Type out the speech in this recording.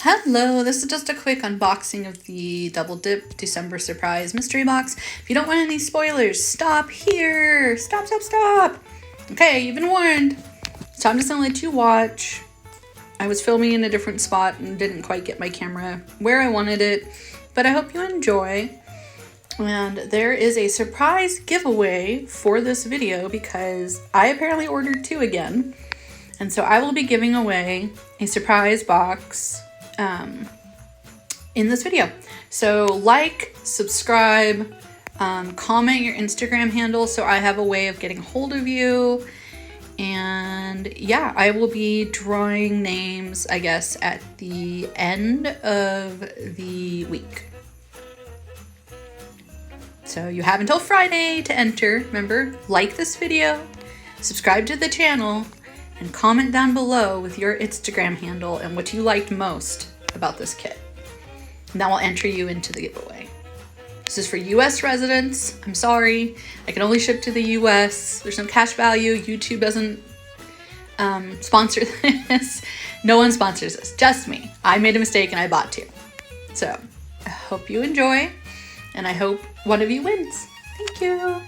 Hello, this is just a quick unboxing of the Double Dip December Surprise Mystery Box. If you don't want any spoilers, stop here! Stop, stop, stop! Okay, you've been warned. So I'm just gonna let you watch. I was filming in a different spot and didn't quite get my camera where I wanted it, but I hope you enjoy. And there is a surprise giveaway for this video because I apparently ordered 2 again. And so I will be giving away a surprise box in this video. So like, subscribe, comment your Instagram handle so I have a way of getting a hold of you. And yeah, I will be drawing names, I guess, at the end of the week. So you have until Friday to enter. Remember, like this video, subscribe to the channel, and comment down below with your Instagram handle and what you liked most about this kit. And that will enter you into the giveaway. This is for US residents. I'm sorry, I can only ship to the US. There's no cash value. YouTube doesn't sponsor this. No one sponsors this, just me. I made a mistake and I bought 2. So I hope you enjoy and I hope one of you wins. Thank you.